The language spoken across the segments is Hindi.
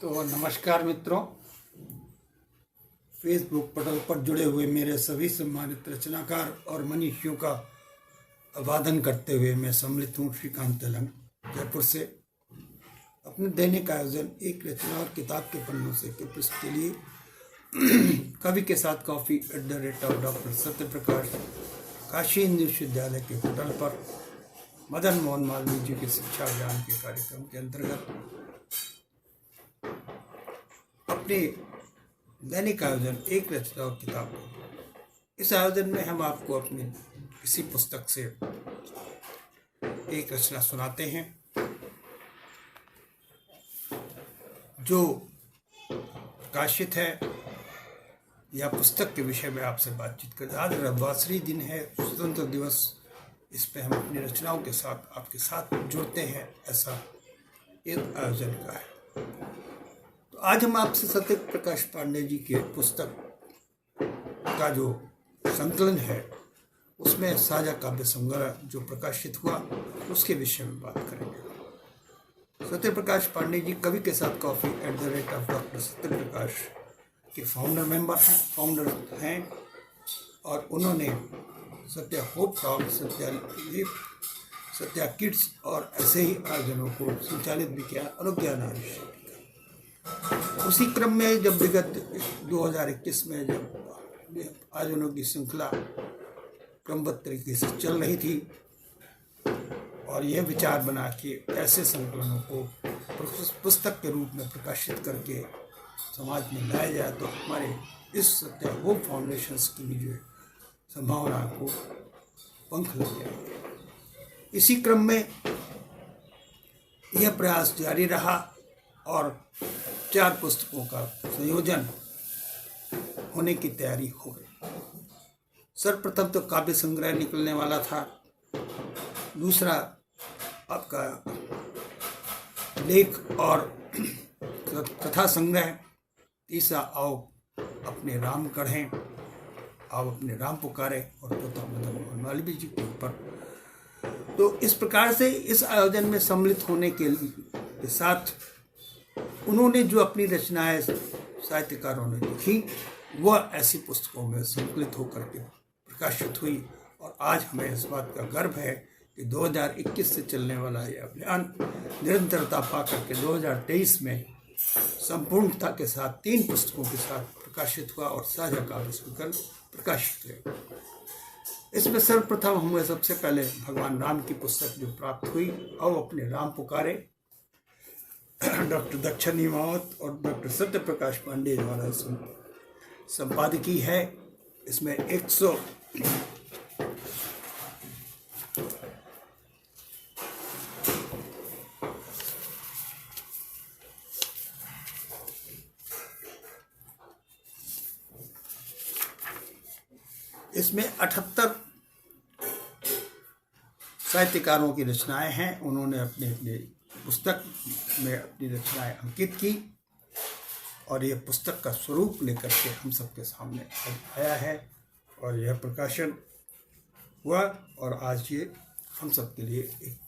तो नमस्कार मित्रों, फेसबुक पटल पर जुड़े हुए मेरे सभी सम्मानित रचनाकार और मनीषियों का अभिवादन करते हुए मैं सम्मिलित हूँ श्रीकांत तेलंग जयपुर से। अपने दैनिक आयोजन एक रचना और किताब के पन्नों से के पृष्ठ के लिए कवि के साथ कॉफी @डॉक्टर सत्य प्रकाश काशी हिंदू विश्वविद्यालय के पटल पर मदन मोहन मालवीय जी के शिक्षा अभियान के कार्यक्रम के अंतर्गत अपने दैनिक आयोजन एक रचना और किताब। इस आयोजन में हम आपको अपनी किसी पुस्तक से एक रचना सुनाते हैं जो प्रकाशित है या पुस्तक के विषय में आपसे बातचीत कर। आज रविवासरी दिन है, स्वतंत्र दिवस। इस पे हम अपनी रचनाओं के साथ आपके साथ जुड़ते हैं, ऐसा एक आयोजन का है। तो आज हम आपसे सत्य प्रकाश पांडे जी के पुस्तक का जो संकलन है उसमें साझा काव्य संग्रह जो प्रकाशित हुआ उसके विषय में बात करेंगे। सत्य प्रकाश पांडे जी कवि के साथ कॉफी @डॉक्टर सत्य प्रकाश के फाउंडर हैं और उन्होंने Satya hope talk, Satya lip, Satya kids और ऐसे ही आयोजनों को संचालित भी किया। अनुज्ञा नारी उसी क्रम में जब विगत 2021 में जब आयोजनों की श्रृंखला क्रमबद्ध तरीके से चल रही थी और यह विचार बना कि ऐसे संकलनों को पुस्तक के रूप में प्रकाशित करके समाज में लाया जाए तो हमारे इस सत्या होप फाउंडेशन की भी जो संभावना को पंख लग जाएंगे। इसी क्रम में यह प्रयास जारी रहा और 4 पुस्तकों का संयोजन होने की तैयारी हो गई। सर्वप्रथम तो काव्य संग्रह निकलने वाला था, दूसरा आपका लेख और कथा संग्रह, तीसरा आओ अपने राम कढ़ें, आओ अपने राम पुकारे और चौथा मदन मोहन मालवीय जी के ऊपर। तो इस प्रकार से इस आयोजन में सम्मिलित होने के साथ उन्होंने जो अपनी रचनाएं साहित्यकारों ने लिखी वह ऐसी पुस्तकों में संकलित होकर के प्रकाशित हुई। और आज हमें इस बात का गर्व है कि 2021 से चलने वाला यह अभियान निरंतरता पाकर के 2023 में संपूर्णता के साथ 3 पुस्तकों के साथ प्रकाशित हुआ और साझा काव्य संकलन प्रकाशित हुए। इसमें सर्वप्रथम हमें सबसे पहले भगवान राम की पुस्तक जो प्राप्त हुई, आओ अपने राम पुकारे, डॉक्टर दक्षिण हिमावत और डॉक्टर सत्य प्रकाश पांडे द्वारा संपादकी है। इसमें 100 इसमें 78 साहित्यकारों की रचनाएं हैं। उन्होंने अपने पुस्तक में अपनी रचनाएं अंकित की और यह पुस्तक का स्वरूप लेकर के हम सबके सामने आया है और यह प्रकाशन हुआ और आज ये हम सब के लिए एक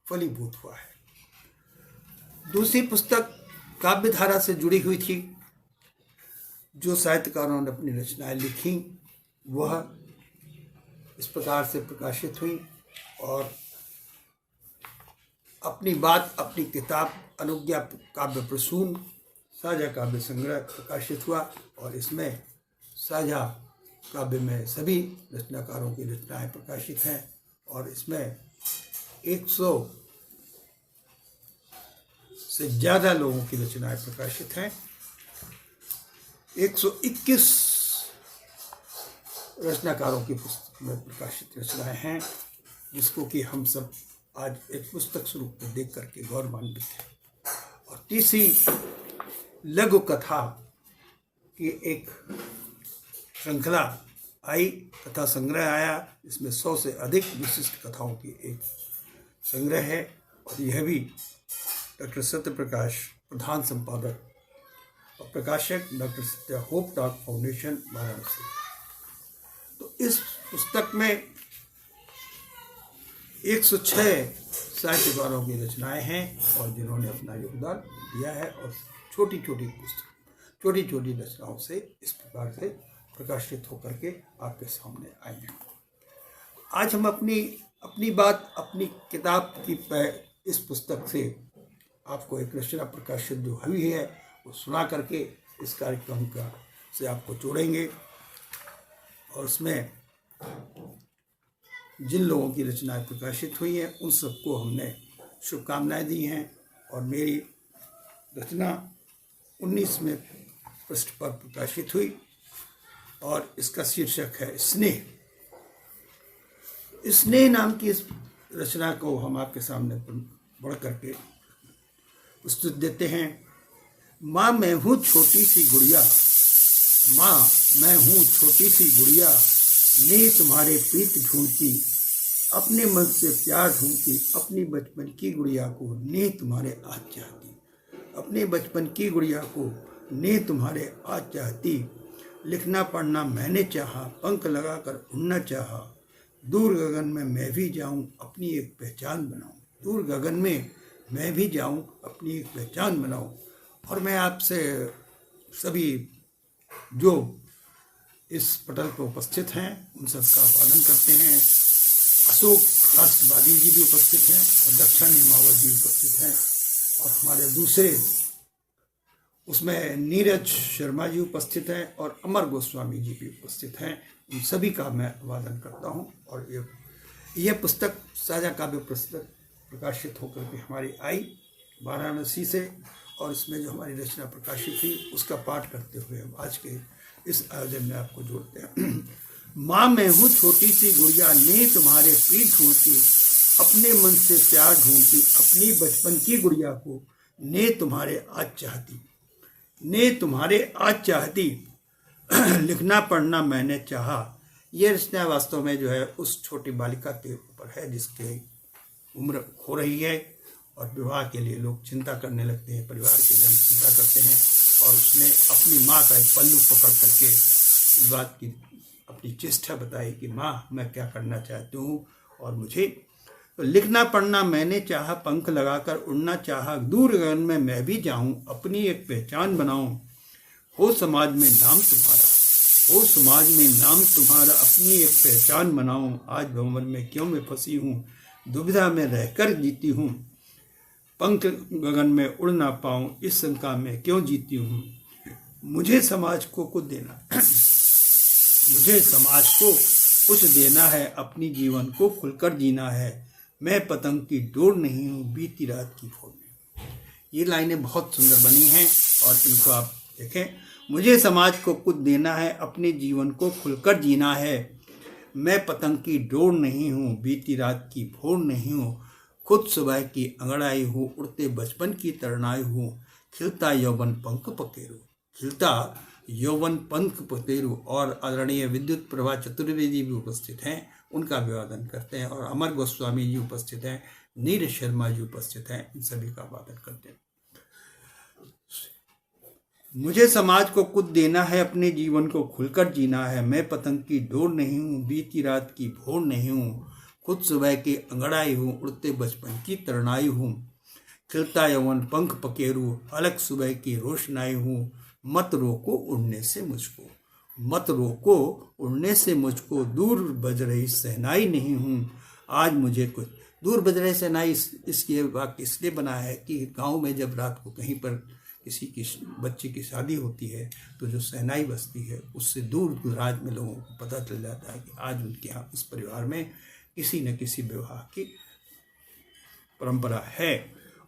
फलीभूत हुआ है। दूसरी पुस्तक काव्यधारा से जुड़ी हुई थी, जो साहित्यकारों ने अपनी रचनाएं लिखी वह इस प्रकार से प्रकाशित हुई और अपनी बात अपनी किताब अनुज्ञा काव्य प्रसून साझा काव्य संग्रह प्रकाशित हुआ और इसमें साझा काव्य में सभी रचनाकारों की रचनाएं प्रकाशित हैं और इसमें 100 से ज़्यादा लोगों की रचनाएं प्रकाशित हैं। 121 रचनाकारों की पुस्तक में प्रकाशित रचनाएं हैं, जिसको कि हम सब आज एक पुस्तक स्वरूप में देख करके गौरवान्वित है। और तीसरी लघु कथा की एक श्रृंखला आई, कथा संग्रह आया। इसमें 100 से अधिक विशिष्ट कथाओं की एक संग्रह है और यह भी डॉक्टर सत्य प्रकाश प्रधान संपादक और प्रकाशक doctor Satya hope talk foundation Varanasi. तो इस पुस्तक में 106 साहित्यकारों की रचनाएं हैं और जिन्होंने अपना योगदान दिया है और छोटी छोटी पुस्तक, छोटी छोटी रचनाओं से इस प्रकार से प्रकाशित होकर के आपके सामने आई हैं। आज हम अपनी बात अपनी किताब की इस पुस्तक से आपको एक रचना प्रकाशित जो हुई है वो सुना करके इस कार्यक्रम का से आपको जोड़ेंगे, और उसमें जिन लोगों की रचनाएं प्रकाशित हुई हैं उन सबको हमने शुभकामनाएं दी हैं। और मेरी रचना 19वें पृष्ठ पर प्रकाशित हुई और इसका शीर्षक है स्नेह। स्नेह नाम की इस रचना को हम आपके सामने बढ़ करके प्रस्तुत देते हैं। माँ मैं हूँ छोटी सी गुड़िया, माँ मैं हूँ छोटी सी गुड़िया, ने तुम्हारे प्रीत ढूंढती, अपने मन से प्यार ढूंढती, अपनी बचपन की गुड़िया को ने तुम्हारे आज चाहती, अपने बचपन की गुड़िया को ने तुम्हारे आज चाहती। लिखना पढ़ना मैंने चाहा, पंख लगाकर उड़ना चाहा, दूर गगन में मैं भी जाऊं अपनी एक पहचान बनाऊं, दूर गगन में मैं भी जाऊं अपनी एक पहचान बनाऊं। और मैं आपसे सभी जो इस पटल पर उपस्थित हैं उन सब का अभिवादन करते हैं। अशोक राष्ट्रवादी जी भी उपस्थित हैं और दक्षिण हिमावत जी उपस्थित हैं, और हमारे दूसरे उसमें नीरज शर्मा जी उपस्थित हैं और अमर गोस्वामी जी भी उपस्थित हैं। उन सभी का मैं अभिवादन करता हूं। और यह पुस्तक साझा काव्य पुस्तक प्रकाशित होकर के हमारी आई वाराणसी से, और इसमें जो हमारी रचना प्रकाशित हुई उसका पाठ करते हुए हम आज के इस आयोजन में आपको जोड़ते हैं। माँ मैं हूँ छोटी सी गुड़िया, ने तुम्हारे पीठ ढूंढती, अपने मन से प्यार ढूंढती, अपनी बचपन की गुड़िया को ने तुम्हारे आज चाहती, ने तुम्हारे आज चाहती। लिखना पढ़ना मैंने चाहा। यह रचना वास्तव में जो है उस छोटी बालिका के ऊपर है जिसके उम्र हो रही है और विवाह के लिए लोग चिंता करने लगते हैं, परिवार के जन चिंता करते हैं, और उसने अपनी माँ का एक पल्लू पकड़ करके इस बात की अपनी चेष्टा बताई कि माँ मैं क्या करना चाहती हूँ और मुझे तो लिखना पढ़ना मैंने चाहा, पंख लगाकर उड़ना चाहा, दूर गगन में मैं भी जाऊं अपनी एक पहचान बनाऊं, हो समाज में नाम तुम्हारा, हो समाज में नाम तुम्हारा, अपनी एक पहचान बनाऊं। आज भंवर में क्यों मैं फंसी हूँ, दुविधा में रहकर जीती हूँ, पंख गगन में उड़ ना पाऊं, इस शंका में क्यों जीती हूँ। मुझे समाज को कुछ देना मुझे समाज को कुछ देना है, अपनी जीवन को खुलकर जीना है, मैं पतंग की डोर नहीं हूँ बीती रात की फोड़ में। ये लाइनें बहुत सुंदर बनी हैं और इनको आप देखें। मुझे समाज को कुछ देना है, अपने जीवन को खुलकर जीना है, मैं पतंग की डोर नहीं हूँ बीती रात की फोड़ नहीं हूँ, खुद सुबह की अंगड़ाई हूँ, उड़ते बचपन की तरनाई हूँ, खिलता यौवन पंख पकेरू, खिलता यौवन पंख पकेरू। और आदरणीय विद्युत प्रभा चतुर्वेदी भी उपस्थित हैं, उनका अभिवादन करते हैं, और अमर गोस्वामी जी उपस्थित हैं, नीरज शर्मा जी उपस्थित हैं, इन सभी का अभिवादन करते हैं। मुझे समाज को कुछ देना है, अपने जीवन को खुलकर जीना है, मैं पतंग की डोर नहीं हूँ बीती रात की भोर नहीं हूँ, खुद सुबह की अंगड़ाई हूँ, उड़ते बचपन की तरनाई हूँ, खिलता यौवन पंख पकेरू, अलग सुबह की रोशनाई हूँ, मत रोको उड़ने से मुझको, मत रोको उड़ने से मुझको, दूर बज रही सहनाई नहीं हूँ, आज मुझे कुछ दूर बज रही सहनाई। इसलिए वाक्य इसलिए बना है कि गांव में जब रात को कहीं पर किसी की बच्चे की शादी होती है तो जो सहनाई बजती है उससे दूर दराज में लोगों को पता चल जाता है कि आज उनके यहाँ उस परिवार में किसी न किसी विवाह की परंपरा है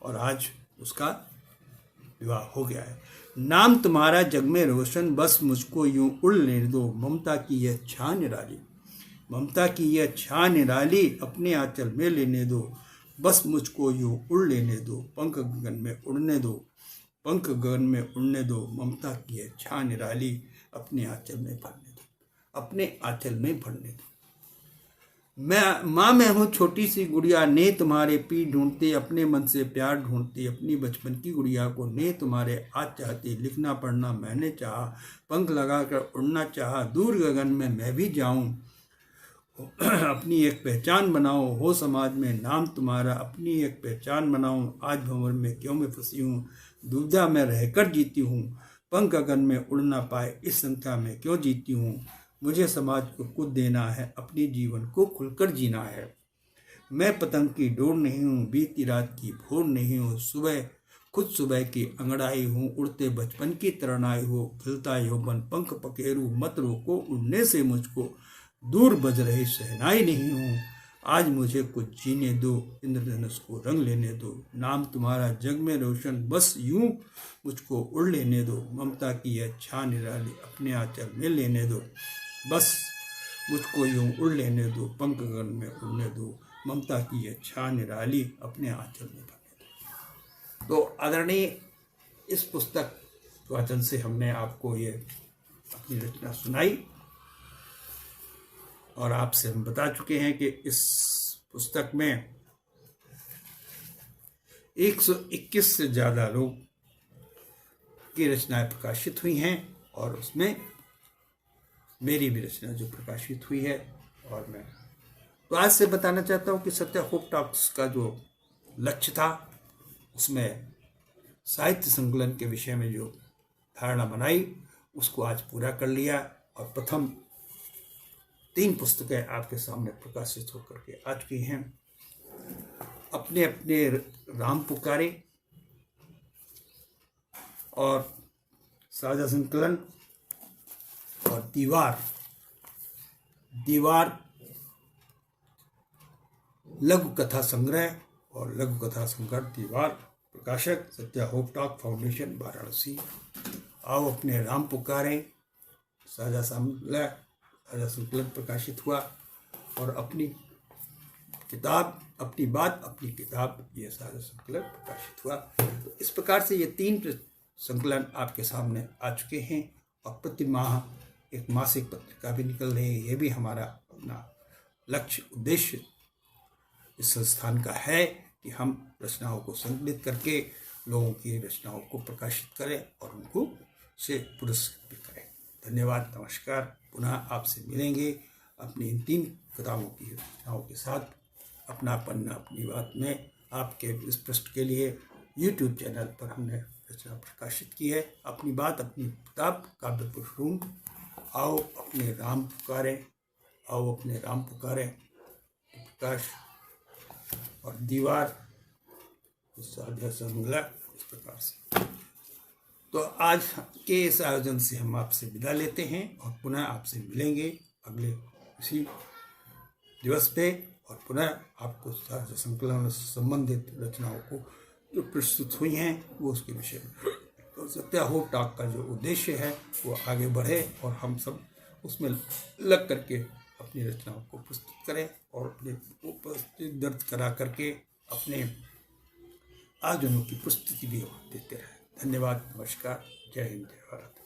और आज उसका विवाह हो गया है। नाम तुम्हारा जग में रोशन, बस मुझको यूं उड़ लेने दो, ममता की यह छान निराली, ममता की यह छान निराली, अपने आंचल में लेने दो, बस मुझको यूं उड़ लेने दो, पंख गगन में उड़ने दो, पंख गगन में उड़ने दो, ममता की यह छान निराली, अपने आंचल में भरने दो, अपने आंचल में भरने दो। माँ मैं हूँ छोटी सी गुड़िया, ने तुम्हारे पीठ ढूंढती, अपने मन से प्यार ढूंढती, अपनी बचपन की गुड़िया को ने तुम्हारे आज चाहती, लिखना पढ़ना मैंने चाहा, पंख लगाकर उड़ना चाहा, दूर गगन में मैं भी जाऊं, अपनी एक पहचान बनाऊं, हो समाज में नाम तुम्हारा, अपनी एक पहचान बनाऊं, आज भंवर में क्यों मैं फंसी हूँ, दुविधा में रहकर जीती हूँ, पंख गगन में उड़ ना पाए इस संख्या में क्यों जीती हूँ। मुझे समाज को कुछ देना है, अपने जीवन को खुलकर जीना है। मैं पतंग की डोर नहीं हूँ, बीती रात की भोर नहीं हूँ, खुद सुबह की अंगड़ाई हूँ, उड़ते बचपन की तरनाई हो, खिलता यौवन पंख पखेरू, मत रोको उड़ने से मुझको, दूर बज रही शहनाई नहीं हूँ। आज मुझे कुछ जीने दो, इंद्रधनुष को रंग लेने दो, नाम तुम्हारा जग में रोशन, बस यूं मुझको उड़ लेने दो। ममता की यह छाह निराली अपने आंचल में लेने दो, बस मुझको यूं उड़ लेने दो, पंख गगन में उड़ने दो। ममता की यह छाह निराली अपने आंचल में भरने दो। तो आदरणीय, इस पुस्तक वाचन से हमने आपको ये अपनी रचना सुनाई और आपसे हम बता चुके हैं कि इस पुस्तक में 121 से ज़्यादा लोग की रचनाएं प्रकाशित हुई हैं और उसमें मेरी भी रचना जो प्रकाशित हुई है। और मैं तो आज से बताना चाहता हूँ कि सत्य होप टॉक्स का जो लक्ष्य था उसमें साहित्य संकलन के विषय में जो धारणा बनाई उसको आज पूरा कर लिया और प्रथम 3 पुस्तकें आपके सामने प्रकाशित होकर के आ चुकी हैं। अपने अपने राम पुकारे और साझा संकलन और दीवार लघु कथा संग्रह और लघु कथा संग्रह दीवार, प्रकाशक Satya hope talk foundation Varanasi. आओ अपने राम पुकारे साझा संकलन प्रकाशित हुआ और अपनी किताब अपनी बात अपनी किताब ये साझा संकलन प्रकाशित हुआ। तो इस प्रकार से ये 3 संकलन आपके सामने आ चुके हैं और प्रति माह एक मासिक पत्रिका भी निकल रही है। ये भी हमारा अपना लक्ष्य उद्देश्य इस संस्थान का है कि हम रचनाओं को संकलित करके लोगों की रचनाओं को प्रकाशित करें और उनको से पुरस्कृत भी करें। धन्यवाद, नमस्कार। पुनः आपसे मिलेंगे अपनी इन 3 किताबों की रचनाओं के साथ। अपना पन्ना अपनी बात में आपके इस पृष्ठ के लिए YouTube चैनल पर हमने रचना प्रकाशित की है। अपनी बात अपनी किताब काव्य पुष्पूम। आओ अपने राम पुकारें, आओ अपने राम पुकारें, प्रकाश और दीवार साझा संकलन इस प्रकार से। तो आज के इस आयोजन से हम आपसे विदा लेते हैं और पुनः आपसे मिलेंगे अगले इसी दिवस पे और पुनः आपको साझा संकलन से संबंधित रचनाओं को जो प्रस्तुत हुई हैं वो उसके विषय में। तो सत्या होप टॉक का जो उद्देश्य है वो आगे बढ़े और हम सब उसमें लग करके अपनी रचनाओं को प्रस्तुत करें और अपने उपस्थिति दर्ज करा करके अपने आयोजनों की प्रस्तुति भी देते रहें। धन्यवाद, नमस्कार, जय हिंद, जय भारत।